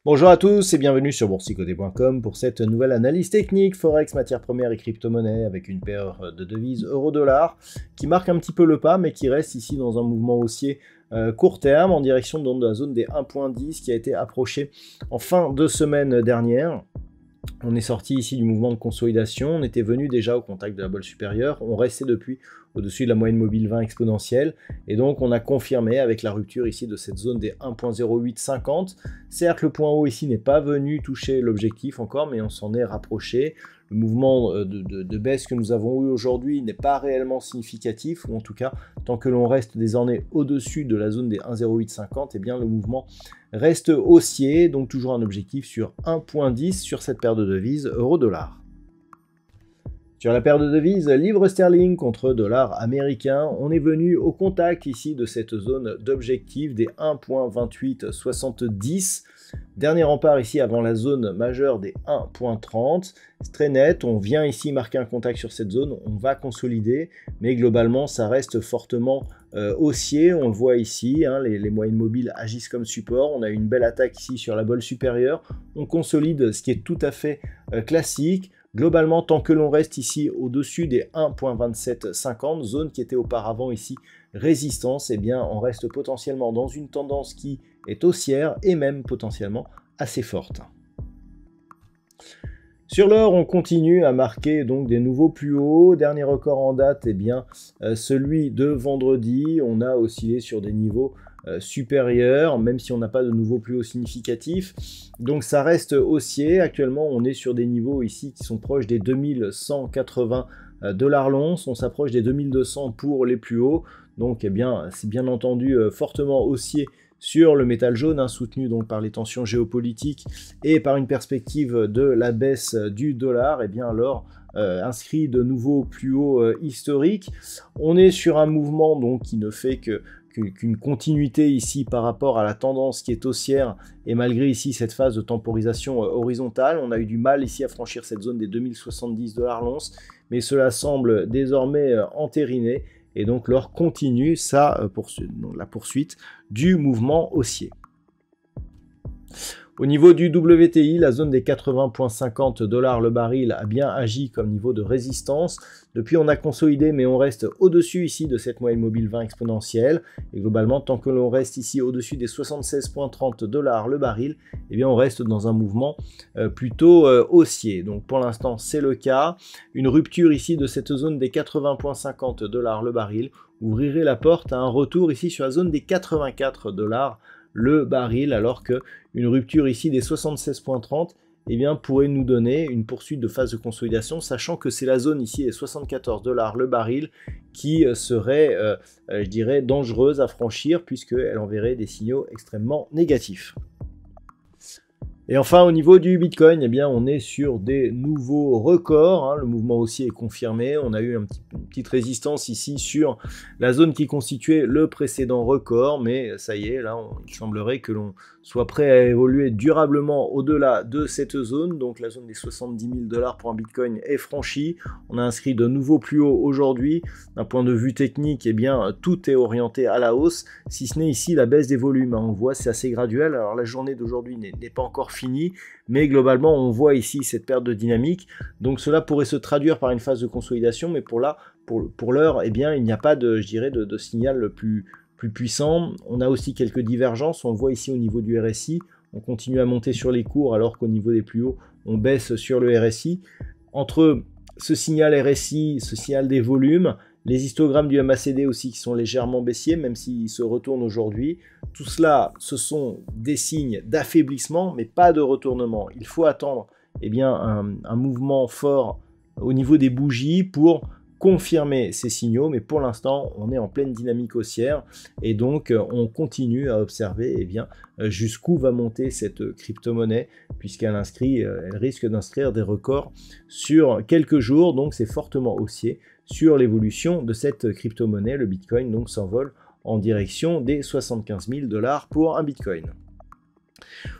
Bonjour à tous et bienvenue sur boursicoté.com pour cette nouvelle analyse technique Forex, matières premières et crypto-monnaies avec une paire de devises euro-dollar qui marque un petit peu le pas mais qui reste ici dans un mouvement haussier court terme en direction de la zone des 1.10 qui a été approchée en fin de semaine dernière. On est sorti ici du mouvement de consolidation, on était venu déjà au contact de la bolle supérieure, on restait depuis au-dessus de la moyenne mobile 20 exponentielle, et donc on a confirmé avec la rupture ici de cette zone des 1.0850. Certes, le point haut ici n'est pas venu toucher l'objectif encore, mais on s'en est rapproché. Le mouvement de baisse que nous avons eu aujourd'hui n'est pas réellement significatif, ou en tout cas, tant que l'on reste désormais au-dessus de la zone des 1.0850, eh bien le mouvement reste haussier, donc toujours un objectif sur 1.10 sur cette paire de devises euro-dollar. Sur la paire de devises livre sterling contre dollar américain, on est venu au contact ici de cette zone d'objectif des 1.2870. Dernier rempart ici avant la zone majeure des 1.30. C'est très net, on vient ici marquer un contact sur cette zone, on va consolider, mais globalement ça reste fortement haussier, on le voit ici, hein, les moyennes mobiles agissent comme support, on a une belle attaque ici sur la bolle supérieure, on consolide ce qui est tout à fait classique. Globalement, tant que l'on reste ici au-dessus des 1.2750, zone qui était auparavant ici résistance, eh bien on reste potentiellement dans une tendance qui est haussière et même potentiellement assez forte. Sur l'or, on continue à marquer donc des nouveaux plus hauts. Dernier record en date, eh bien celui de vendredi, on a oscillé sur des niveaux supérieurs, même si on n'a pas de nouveaux plus hauts significatifs. Donc ça reste haussier. Actuellement, on est sur des niveaux ici qui sont proches des 2180 $ l'once. On s'approche des 2200 pour les plus hauts. Donc eh bien, c'est bien entendu fortement haussier sur le métal jaune, hein, soutenu donc par les tensions géopolitiques et par une perspective de la baisse du dollar. Et bien l'or inscrit de nouveaux plus hauts historiques. On est sur un mouvement donc qui ne fait qu'une continuité ici par rapport à la tendance qui est haussière, et malgré ici cette phase de temporisation horizontale, on a eu du mal ici à franchir cette zone des 2070 $ l'once, mais cela semble désormais entériné, et donc l'or continue la poursuite du mouvement haussier. Au niveau du WTI, la zone des 80,50 $ le baril a bien agi comme niveau de résistance. Depuis, on a consolidé, mais on reste au-dessus ici de cette moyenne mobile 20 exponentielle. Et globalement, tant que l'on reste ici au-dessus des 76,30 $ le baril, eh bien, on reste dans un mouvement plutôt haussier. Donc pour l'instant, c'est le cas. Une rupture ici de cette zone des 80,50 $ le baril ouvrirait la porte à un retour ici sur la zone des 84 $ le baril, alors que une rupture ici des 76,30 eh bien, pourrait nous donner une poursuite de phase de consolidation, sachant que c'est la zone ici des 74 $ le baril qui serait, je dirais, dangereuse à franchir, puisqu'elle enverrait des signaux extrêmement négatifs. Et enfin, au niveau du Bitcoin, eh bien, on est sur des nouveaux records. Hein. Le mouvement haussier est confirmé. On a eu une petite résistance ici sur la zone qui constituait le précédent record. Mais ça y est, là, il semblerait que l'on soit prêt à évoluer durablement au-delà de cette zone. Donc la zone des 70 000 $ pour un Bitcoin est franchie. On a inscrit de nouveaux plus hauts aujourd'hui. D'un point de vue technique, eh bien, tout est orienté à la hausse, si ce n'est ici la baisse des volumes. Hein. On voit, c'est assez graduel. Alors la journée d'aujourd'hui n'est pas encore fini, mais globalement on voit ici cette perte de dynamique, donc cela pourrait se traduire par une phase de consolidation, mais pour l'heure, eh bien il n'y a pas de, je dirais, de signal plus puissant. On a aussi quelques divergences, on le voit ici au niveau du RSI, on continue à monter sur les cours alors qu'au niveau des plus hauts on baisse sur le RSI. Entre ce signal RSI, ce signal des volumes, les histogrammes du MACD aussi qui sont légèrement baissiers, même s'ils se retournent aujourd'hui. Tout cela, ce sont des signes d'affaiblissement, mais pas de retournement. Il faut attendre eh bien, un mouvement fort au niveau des bougies pour confirmer ces signaux, mais pour l'instant, on est en pleine dynamique haussière et donc on continue à observer jusqu'où va monter cette crypto-monnaie, puisqu'elle risque d'inscrire des records sur quelques jours, donc c'est fortement haussier sur l'évolution de cette crypto-monnaie. Le Bitcoin donc s'envole en direction des 75 000 $ pour un Bitcoin.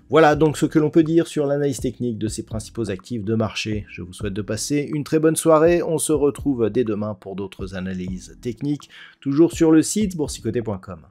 Voilà donc ce que l'on peut dire sur l'analyse technique de ces principaux actifs de marché. Je vous souhaite de passer une très bonne soirée. On se retrouve dès demain pour d'autres analyses techniques, toujours sur le site boursicoté.com.